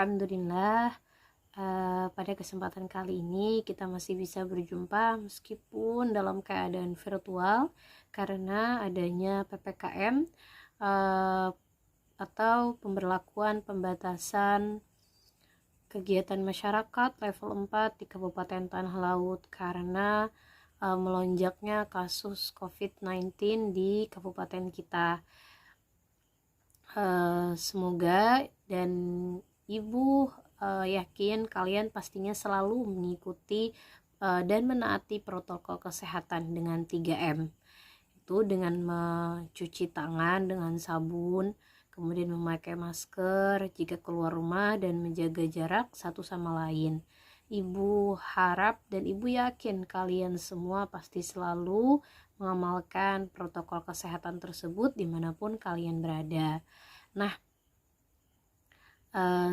Alhamdulillah, pada kesempatan kali ini kita masih bisa berjumpa meskipun dalam keadaan virtual karena adanya PPKM eh, atau pemberlakuan pembatasan kegiatan masyarakat level 4 di Kabupaten Tanah Laut karena melonjaknya kasus COVID-19 di kabupaten kita. Semoga dan Ibu yakin kalian pastinya selalu mengikuti dan menaati protokol kesehatan dengan 3M. Itu dengan mencuci tangan dengan sabun, kemudian memakai masker jika keluar rumah dan menjaga jarak satu sama lain. Ibu harap dan Ibu yakin kalian semua pasti selalu mengamalkan protokol kesehatan tersebut dimanapun kalian berada. Nah,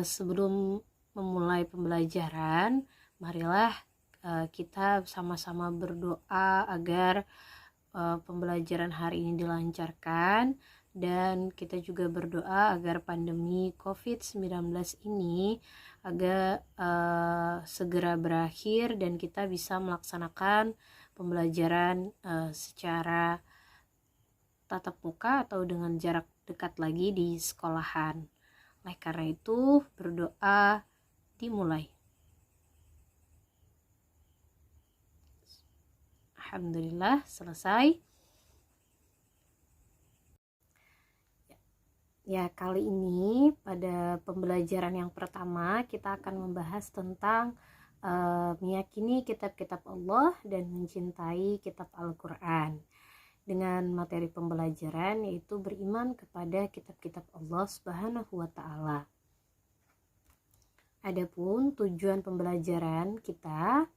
sebelum memulai pembelajaran, marilah kita sama-sama berdoa agar pembelajaran hari ini dilancarkan, dan kita juga berdoa agar pandemi COVID-19 ini agar segera berakhir dan kita bisa melaksanakan pembelajaran secara tatap muka atau dengan jarak dekat lagi di sekolahan. Oleh karena itu, berdoa dimulai. Alhamdulillah, selesai. Ya, kali ini pada pembelajaran yang pertama kita akan membahas tentang meyakini kitab-kitab Allah dan mencintai kitab Al-Quran, dengan materi pembelajaran yaitu beriman kepada kitab-kitab Allah Subhanahu wa Ta'ala. Adapun tujuan pembelajaran kita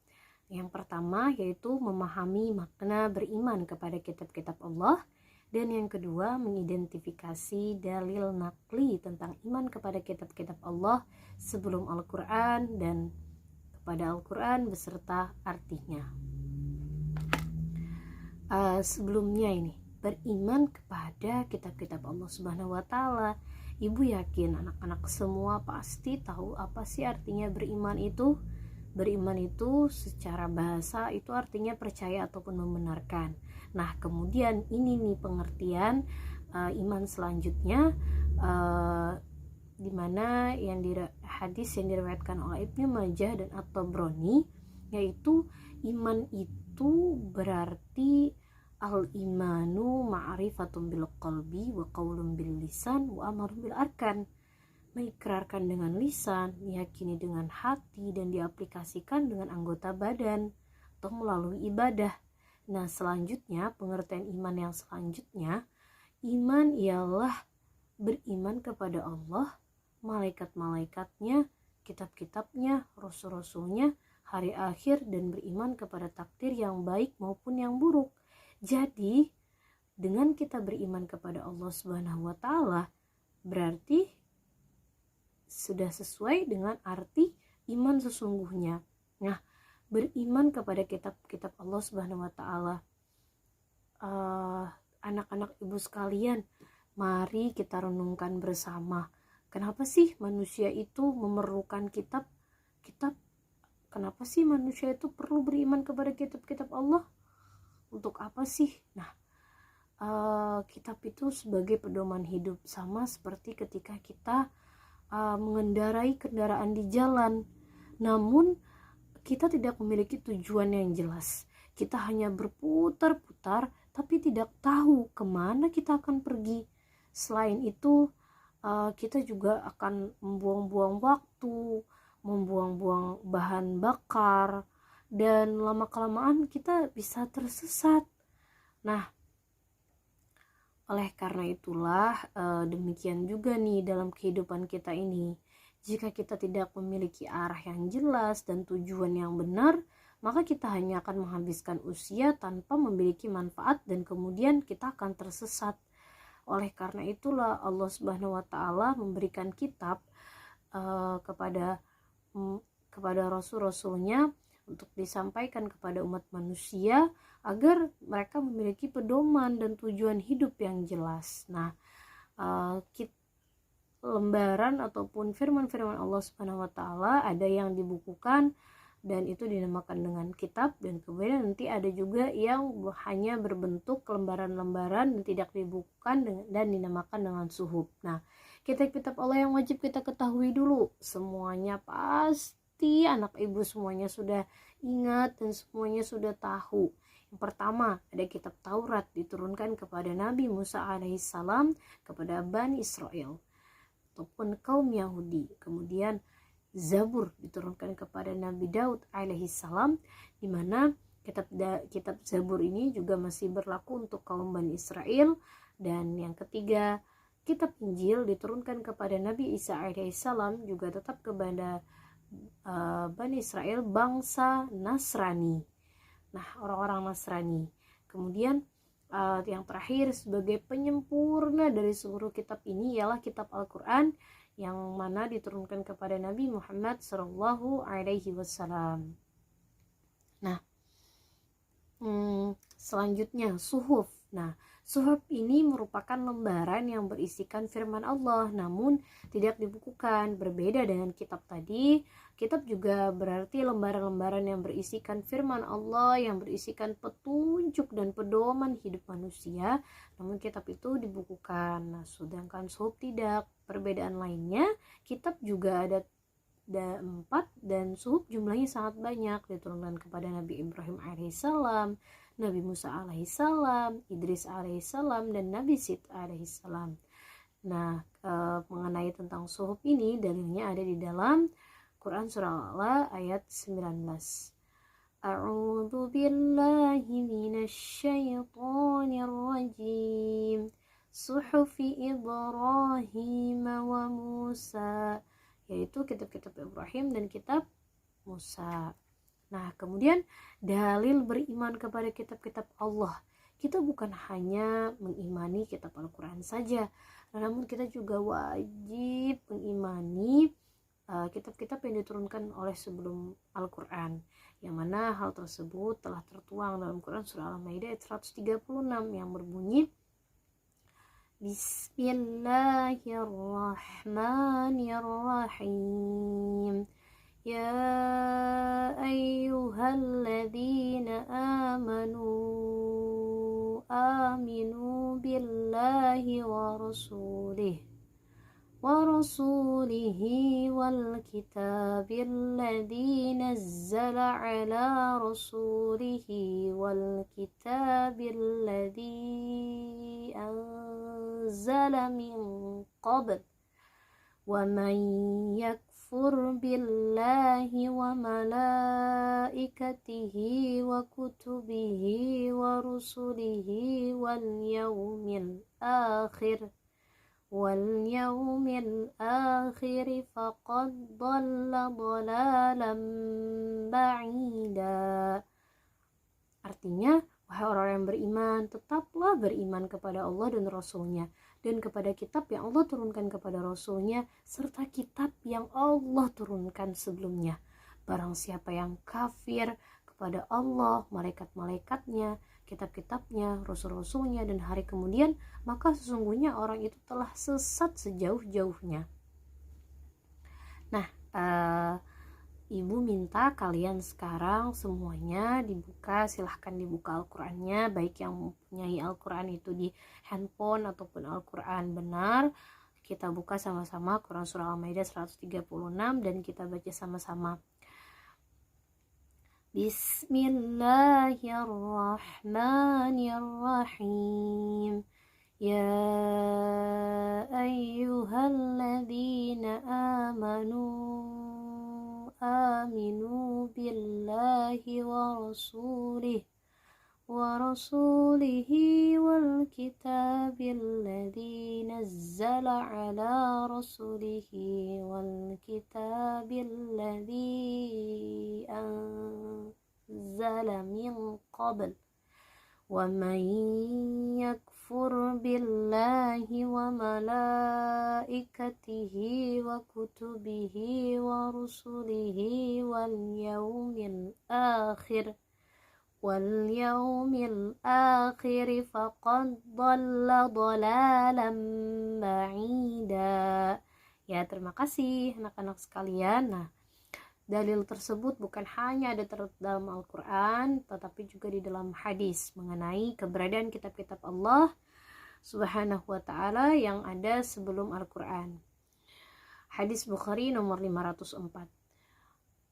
yang pertama yaitu memahami makna beriman kepada kitab-kitab Allah, dan yang kedua mengidentifikasi dalil nakli tentang iman kepada kitab-kitab Allah sebelum Al-Quran dan kepada Al-Quran beserta artinya. Sebelumnya ini, beriman kepada kitab-kitab Allah Subhanahu wa Ta'ala. Ibu yakin anak-anak semua pasti tahu apa sih artinya beriman itu. Beriman itu secara bahasa itu artinya percaya ataupun membenarkan. Nah, kemudian ini nih pengertian iman selanjutnya, di mana yang hadis yang diriwayatkan oleh Ibnu Majah dan At-Tabrani, yaitu iman itu berarti al-imanu ma'rifatun bil qalbi wa qaulun bil lisan wa amarun bil arkan. Mengikrarkan dengan lisan, meyakini dengan hati, dan diaplikasikan dengan anggota badan atau melalui ibadah. Nah, selanjutnya pengertian iman yang selanjutnya, iman ialah beriman kepada Allah, malaikat-malaikatnya, kitab-kitabnya, rasul-rasulnya, hari akhir, dan beriman kepada takdir yang baik maupun yang buruk. Jadi dengan kita beriman kepada Allah Subhanahu wa Ta'ala, berarti sudah sesuai dengan arti iman sesungguhnya. Nah, beriman kepada kitab-kitab Allah Subhanahu wa Ta'ala, anak-anak ibu sekalian, mari kita renungkan bersama. Kenapa sih manusia itu memerlukan kitab? Kenapa sih manusia itu perlu beriman kepada kitab-kitab Allah? Untuk apa sih? Nah, kitab itu sebagai pedoman hidup, sama seperti ketika kita mengendarai kendaraan di jalan, namun kita tidak memiliki tujuan yang jelas. Kita hanya berputar-putar tapi tidak tahu kemana kita akan pergi. Selain itu, kita juga akan membuang-buang waktu, membuang-buang bahan bakar, dan lama-kelamaan kita bisa tersesat. Nah, oleh karena itulah demikian juga nih dalam kehidupan kita ini. Jika kita tidak memiliki arah yang jelas dan tujuan yang benar, maka kita hanya akan menghabiskan usia tanpa memiliki manfaat dan kemudian kita akan tersesat. Oleh karena itulah Allah Subhanahu wa Ta'ala memberikan kitab kepada rasul-rasulnya untuk disampaikan kepada umat manusia agar mereka memiliki pedoman dan tujuan hidup yang jelas. Nah, lembaran ataupun firman-firman Allah Subhanahu wa taala ada yang dibukukan dan itu dinamakan dengan kitab, dan kemudian nanti ada juga yang hanya berbentuk lembaran-lembaran dan tidak dibukukan dan dinamakan dengan suhuf. Nah, kitab-kitab Allah yang wajib kita ketahui dulu, semuanya pasti anak ibu semuanya sudah ingat dan semuanya sudah tahu. Yang pertama, ada kitab Taurat diturunkan kepada Nabi Musa alaihissalam kepada Bani Israel ataupun kaum Yahudi. Kemudian Zabur diturunkan kepada Nabi Daud alaihissalam, di mana kitab Zabur ini juga masih berlaku untuk kaum Bani Israel. Dan yang ketiga, kitab Injil diturunkan kepada Nabi Isa alaihissalam, juga tetap kepada Bani Israel, bangsa Nasrani. Nah, orang-orang Nasrani. Kemudian yang terakhir sebagai penyempurna dari seluruh kitab ini ialah kitab Al-Quran, yang mana diturunkan kepada Nabi Muhammad SAW. Nah, selanjutnya suhuf. Nah, suhuf ini merupakan lembaran yang berisikan firman Allah namun tidak dibukukan. Berbeda dengan kitab tadi, kitab juga berarti lembaran-lembaran yang berisikan firman Allah, yang berisikan petunjuk dan pedoman hidup manusia, namun kitab itu dibukukan. Nah, sedangkan suhuf tidak. Perbedaan lainnya, kitab juga ada 4 dan suhuf jumlahnya sangat banyak, diturunkan kepada Nabi Ibrahim alaihissalam, Nabi Musa alaihissalam, Idris alaihissalam, dan Nabi Sid alaihissalam. Nah, mengenai tentang suhuf ini, dalilnya ada di dalam Quran surah Al-A'la ayat 19. A'udzu billahi minasyaitonir rajim. Suhufi Ibrahim wa Musa, yaitu kitab-kitab Ibrahim dan kitab Musa. Nah, kemudian dalil beriman kepada kitab-kitab Allah. Kita bukan hanya mengimani kitab Al-Quran saja, namun kita juga wajib mengimani kitab-kitab yang diturunkan oleh sebelum Al-Quran, yang mana hal tersebut telah tertuang dalam Quran surah Al-Maidah ayat 136 yang berbunyi, Bismillahirrahmanirrahim. Ya ayyuhalladzina aminu billahi wa rasulihi wal kitabil ladzi nazzala ala rasulihi wal kitabil ladzi anzala min qabl wa man yakfur billahi wa malaikatihi wa kutubihi wa rusulihi wal yawmil akhir faqad dhalla dhalalan ba'ida. Artinya, wahai orang yang beriman, tetaplah beriman kepada Allah dan Rasulnya, dan kepada kitab yang Allah turunkan kepada Rasulnya, serta kitab yang Allah turunkan sebelumnya. Barang siapa yang kafir kepada Allah, malaikat-malaikatnya, kitab-kitabnya, rasul-rasulnya, dan hari kemudian, maka sesungguhnya orang itu telah sesat sejauh-jauhnya. Nah, Ibu minta kalian sekarang semuanya dibuka, silahkan dibuka Al-Qurannya, baik yang mempunyai Al-Quran itu di handphone ataupun Al-Quran benar. Kita buka sama-sama Quran surah Al-Maidah 136 dan kita baca sama-sama. Bismillahirrahmanirrahim. Ya ayyuhalladzina aminu billahi wa rasulihi wal kitabil ladzi nazzala ala rasulihi wal kitabil ladzi anzala min qabl wa man yakfur billahi wa malaikatihi wa kutubihi wa rusulihi wal yawmil akhir faqad dhalla dhalalan ba'ida. Ya, terima kasih anak-anak sekalian. Nah, dalil tersebut bukan hanya ada dalam Al-Quran, tetapi juga di dalam hadis mengenai keberadaan kitab-kitab Allah Subhanahu wa Ta'ala yang ada sebelum Al-Quran. Hadis Bukhari nomor 504.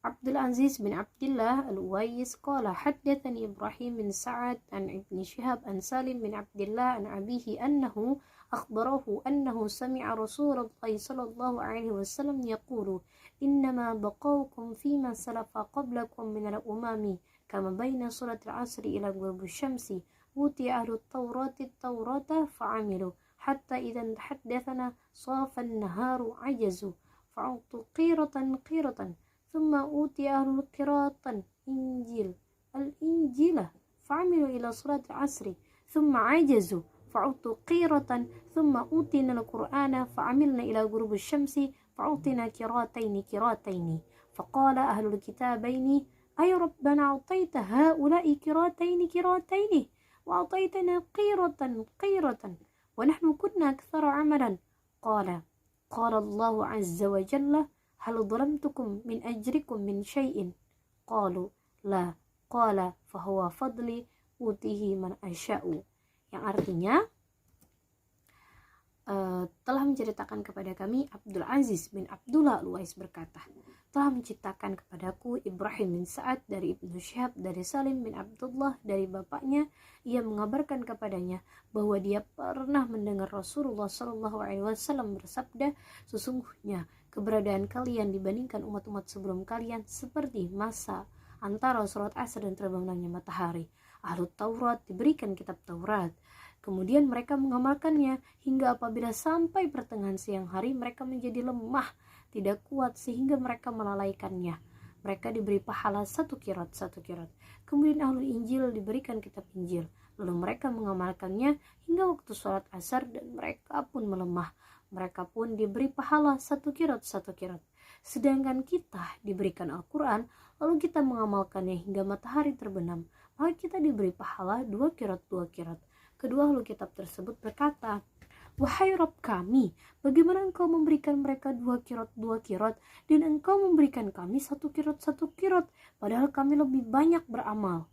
Abdul Aziz bin Abdullah Al-Uwais qala haddatsani Ibrahim bin Sa'ad an Ibn Shihab an Salim bin Abdullah an abihi annahu akhbarahu annahu sami'a Rasulullah sallallahu alaihi wasallam yaqulu innama baqawkum fima salafa qablakum min al-umami kama baina salat al-'asri ila ghurub asy-syamsi wuti ahlu at-taurati at-taurata fa'amilu hatta idza tahaddathana safa an-naharu ajazu fa'utu qiratan ثم أوتي أهل القراءة الإنجيل فعملوا إلى صلاة العصر ثم عجزوا فعطوا قيرة ثم أوتينا القرآن فعملنا إلى غروب الشمس فعطينا كراتين فقال أهل الكتابين أي ربنا أعطيت هؤلاء كراتين وأعطيتنا قيرة ونحن كنا أكثر عملا قال الله عز وجل هل ظلمتكم من أجركم من شيء قالوا لا قال فهو فضلي أوتيه من أشاء, yang artinya telah menceritakan kepada kami Abdul Aziz bin Abdullah Al-Uwais berkata, telah menceritakan kepadaku Ibrahim bin Sa'ad dari Ibnu Syihab dari Salim bin Abdullah dari bapaknya, ia mengabarkan kepadanya bahwa dia pernah mendengar Rasulullah SAW bersabda, sesungguhnya keberadaan kalian dibandingkan umat-umat sebelum kalian seperti masa antara sholat asar dan terbenamnya matahari. Ahlu Taurat diberikan kitab Taurat, kemudian mereka mengamalkannya hingga apabila sampai pertengahan siang hari mereka menjadi lemah, tidak kuat sehingga mereka melalaikannya. Mereka diberi pahala satu kirat. Kemudian ahlu Injil diberikan kitab Injil, lalu mereka mengamalkannya hingga waktu sholat asar dan mereka pun melemah. Mereka pun diberi pahala satu kirat. Sedangkan kita diberikan Al-Quran, lalu kita mengamalkannya hingga matahari terbenam, maka kita diberi pahala 2 kirat. Kedua ahlu kitab tersebut berkata, wahai Rabb kami, bagaimana engkau memberikan mereka 2 kirat dan engkau memberikan kami 1 kirat, padahal kami lebih banyak beramal.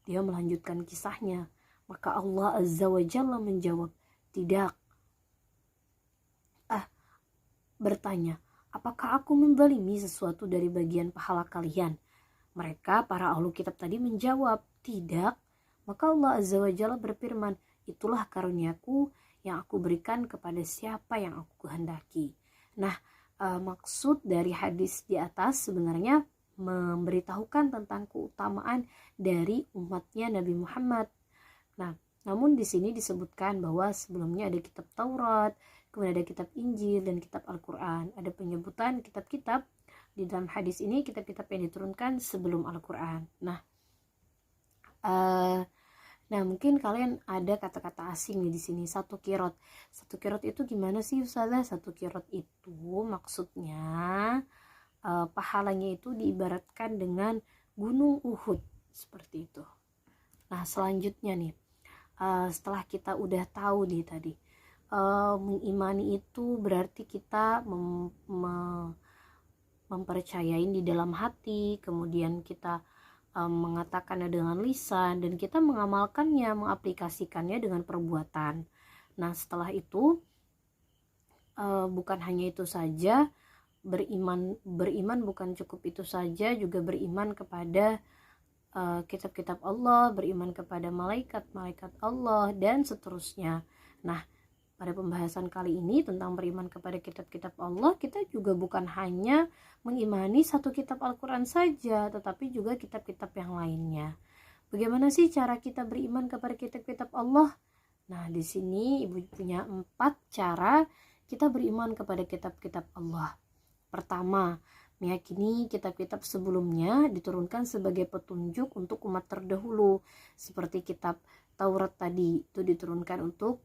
Dia melanjutkan kisahnya, maka Allah Azza wa Jalla menjawab, tidak. Bertanya, apakah aku menzalimi sesuatu dari bagian pahala kalian? Mereka, para ahlu kitab tadi menjawab, tidak. Maka Allah Azza wa Jalla berfirman, itulah karuniaku yang aku berikan kepada siapa yang aku kehendaki. Nah, maksud dari hadis di atas sebenarnya memberitahukan tentang keutamaan dari umatnya Nabi Muhammad. Nah, namun di sini disebutkan bahwa sebelumnya ada kitab Taurat, kemudian ada kitab Injil dan kitab Al-Quran. Ada penyebutan kitab-kitab di dalam hadis ini, kitab-kitab yang diturunkan sebelum Al-Quran. Nah, mungkin kalian ada kata-kata asing nih di sini. 1 kirat. 1 kirat itu gimana sih Ustazah? 1 kirat itu maksudnya pahalanya itu diibaratkan dengan gunung Uhud, seperti itu. Nah, selanjutnya nih, setelah kita udah tahu nih tadi, mengimani itu berarti kita mempercayai di dalam hati, kemudian kita mengatakannya dengan lisan, dan kita mengamalkannya, mengaplikasikannya dengan perbuatan. Nah, setelah itu bukan hanya itu saja, beriman bukan cukup itu saja, juga beriman kepada kitab-kitab Allah, beriman kepada malaikat-malaikat Allah, dan seterusnya. Nah, pada pembahasan kali ini tentang beriman kepada kitab-kitab Allah, kita juga bukan hanya mengimani 1 kitab Al-Quran saja, tetapi juga kitab-kitab yang lainnya. Bagaimana sih cara kita beriman kepada kitab-kitab Allah? Nah, di sini Ibu punya 4 cara kita beriman kepada kitab-kitab Allah. Pertama, meyakini kitab-kitab sebelumnya diturunkan sebagai petunjuk untuk umat terdahulu, seperti kitab Taurat tadi itu diturunkan untuk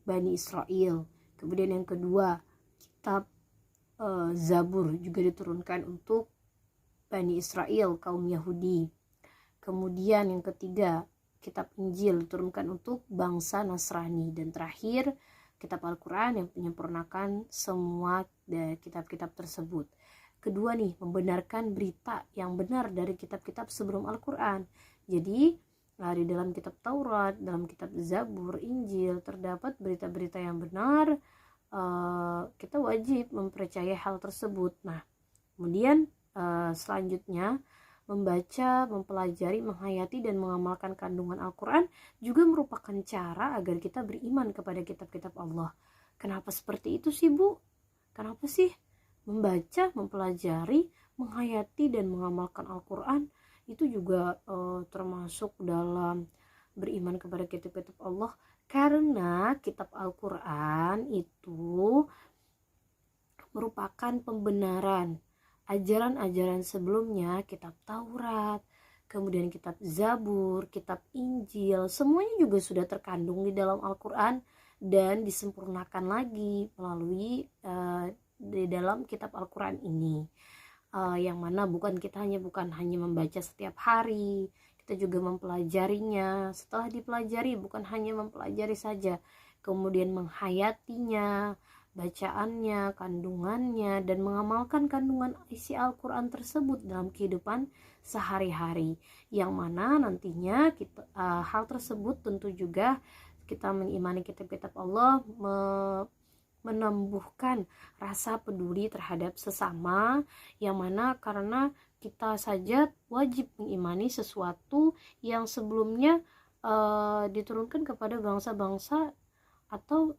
Bani Israel. Kemudian yang kedua, kitab Zabur juga diturunkan untuk Bani Israel, kaum Yahudi. Kemudian yang ketiga, kitab Injil diturunkan untuk bangsa Nasrani. Dan terakhir, kitab Al-Quran yang menyempurnakan semua kitab-kitab tersebut. Kedua nih, membenarkan berita yang benar dari kitab-kitab sebelum Al-Quran. Jadi di dalam kitab Taurat, dalam kitab Zabur, Injil terdapat berita-berita yang benar. Kita wajib mempercayai hal tersebut. Nah, kemudian selanjutnya membaca, mempelajari, menghayati dan mengamalkan kandungan Al-Quran juga merupakan cara agar kita beriman kepada kitab-kitab Allah. Kenapa seperti itu sih, Bu? Kenapa sih membaca, mempelajari, menghayati dan mengamalkan Al-Quran itu juga termasuk dalam beriman kepada kitab-kitab Allah? Karena kitab Al-Quran itu merupakan pembenaran ajaran-ajaran sebelumnya, kitab Taurat, kemudian kitab Zabur, kitab Injil, semuanya juga sudah terkandung di dalam Al-Quran dan disempurnakan lagi melalui di dalam kitab Al-Quran ini. Yang mana kita bukan hanya membaca setiap hari, kita juga mempelajarinya. Setelah dipelajari, bukan hanya mempelajari saja, kemudian menghayatinya, bacaannya, kandungannya, dan mengamalkan kandungan isi Al-Quran tersebut dalam kehidupan sehari-hari, yang mana nantinya hal tersebut tentu juga kita mengimani kitab-kitab Allah menumbuhkan rasa peduli terhadap sesama, yang mana karena kita saja wajib mengimani sesuatu yang sebelumnya diturunkan kepada bangsa-bangsa atau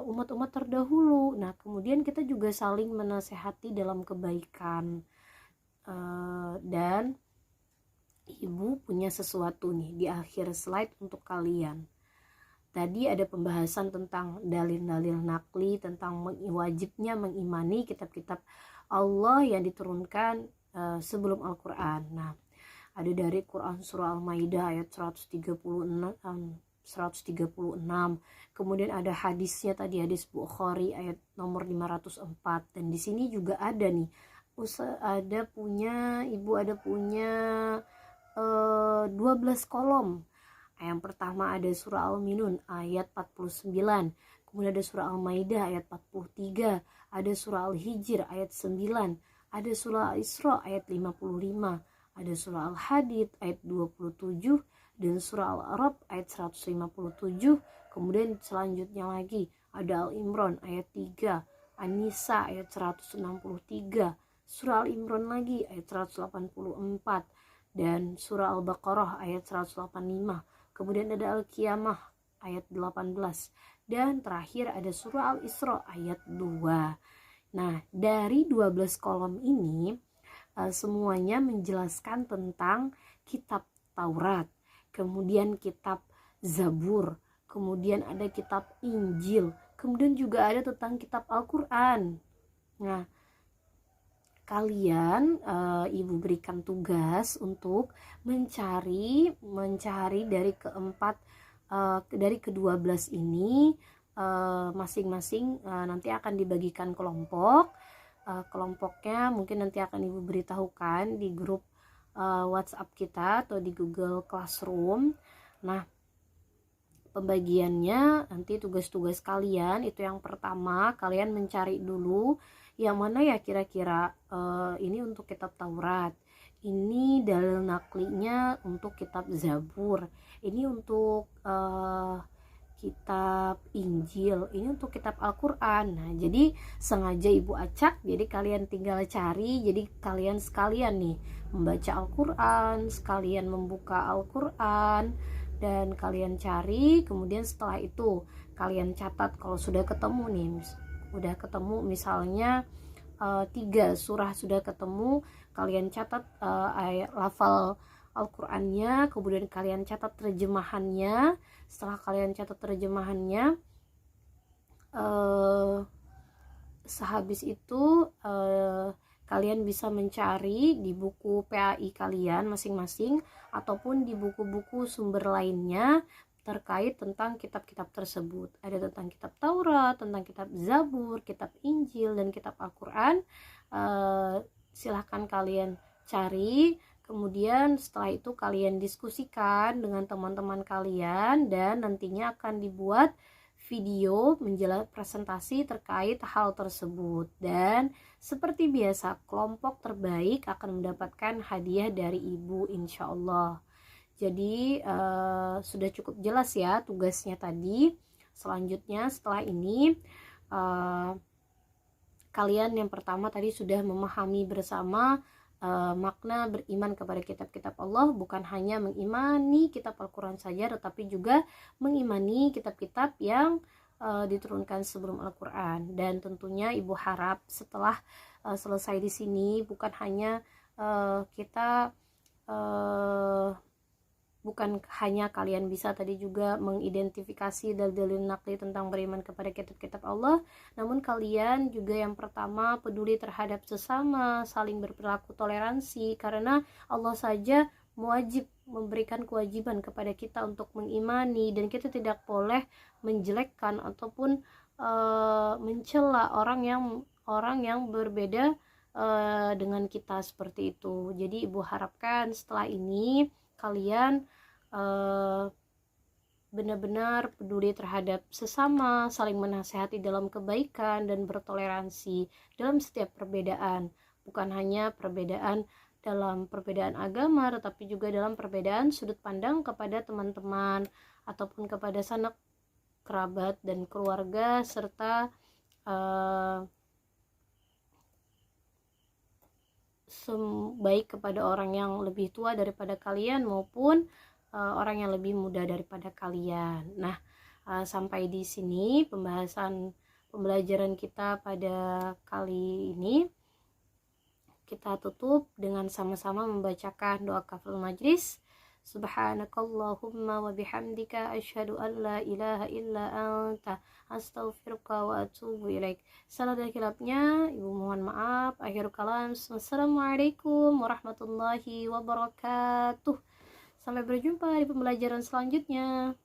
umat-umat terdahulu. Nah, kemudian kita juga saling menasehati dalam kebaikan. Dan Ibu punya sesuatu nih di akhir slide untuk kalian. Tadi ada pembahasan tentang dalil-dalil nakli, tentang wajibnya mengimani kitab-kitab Allah yang diturunkan sebelum Al-Quran. Nah, ada dari Quran surah Al-Maidah ayat 136, kemudian ada hadisnya tadi, hadis Bukhari ayat nomor 504. Dan di sini juga ada nih, Ibu ada punya 12 kolom. Yang pertama ada surah Al-Minun ayat 49, kemudian ada surah Al-Maidah ayat 43, ada surah Al-Hijr ayat 9, ada surah Al-Isra ayat 55, ada surah Al-Hadid ayat 27, dan surah Al-Arab ayat 157. Kemudian selanjutnya lagi ada Al-Imran ayat 3, An-Nisa ayat 163, surah Al-Imran lagi ayat 184, dan surah Al-Baqarah ayat 185. Kemudian ada Al-Qiyamah ayat 18, dan terakhir ada surah Al-Isra ayat 2. Nah, dari 12 kolom ini semuanya menjelaskan tentang kitab Taurat, kemudian kitab Zabur, kemudian ada kitab Injil, kemudian juga ada tentang kitab Al-Quran. Nah, kalian Ibu berikan tugas untuk mencari dari ke-12 ini, masing-masing nanti akan dibagikan kelompok. Kelompoknya mungkin nanti akan Ibu beritahukan di grup WhatsApp kita atau di Google Classroom. Nah, pembagiannya nanti tugas-tugas kalian itu yang pertama, kalian mencari dulu yang mana ya kira-kira ini untuk kitab Taurat, ini dalil naklinya untuk kitab Zabur, ini untuk kitab Injil, ini untuk kitab Al-Quran. Nah, jadi sengaja Ibu acak, jadi kalian tinggal cari, jadi kalian sekalian nih membaca Al-Quran, sekalian membuka Al-Quran, dan kalian cari, kemudian setelah itu kalian catat kalau sudah ketemu nih, misalnya 3 surah sudah ketemu, kalian catat lafal Al-Qurannya, kemudian kalian catat terjemahannya. Setelah kalian catat terjemahannya, sehabis itu kalian bisa mencari di buku PAI kalian masing-masing ataupun di buku-buku sumber lainnya terkait tentang kitab-kitab tersebut. Ada tentang kitab Taurat, tentang kitab Zabur, kitab Injil, dan kitab Al-Quran. Silahkan kalian cari, kemudian setelah itu kalian diskusikan dengan teman-teman kalian, dan nantinya akan dibuat video menjelaskan presentasi terkait hal tersebut. Dan seperti biasa, kelompok terbaik akan mendapatkan hadiah dari ibu insya Allah. Jadi sudah cukup jelas ya tugasnya tadi. Selanjutnya setelah ini kalian yang pertama tadi sudah memahami bersama makna beriman kepada kitab-kitab Allah, bukan hanya mengimani kitab Al-Quran saja, tetapi juga mengimani kitab-kitab yang diturunkan sebelum Al-Quran. Dan tentunya ibu harap setelah selesai di sini bukan hanya kita bukan hanya kalian bisa tadi juga mengidentifikasi dalil-dalil nakli tentang beriman kepada kitab-kitab Allah, namun kalian juga yang pertama peduli terhadap sesama, saling berperilaku toleransi, karena Allah saja wajib memberikan kewajiban kepada kita untuk mengimani, dan kita tidak boleh menjelekkan ataupun mencela orang yang berbeda dengan kita seperti itu. Jadi ibu harapkan setelah ini kalian benar-benar peduli terhadap sesama, saling menasehati dalam kebaikan, dan bertoleransi dalam setiap perbedaan, bukan hanya perbedaan dalam perbedaan agama, tetapi juga dalam perbedaan sudut pandang kepada teman-teman ataupun kepada sanak kerabat dan keluarga, serta baik kepada orang yang lebih tua daripada kalian maupun orang yang lebih muda daripada kalian. Nah, sampai di sini pembelajaran kita pada kali ini. Kita tutup dengan sama-sama membacakan doa kafaratul majlis. Subhanakallahumma wa bihamdika asyhadu an la ilaha illa anta astaghfiruka wa atubu ilaik. Salah dan khilafnya ibu mohon maaf. Akhirul kalam. Wassalamualaikum warahmatullahi wabarakatuh. Sampai berjumpa di pembelajaran selanjutnya.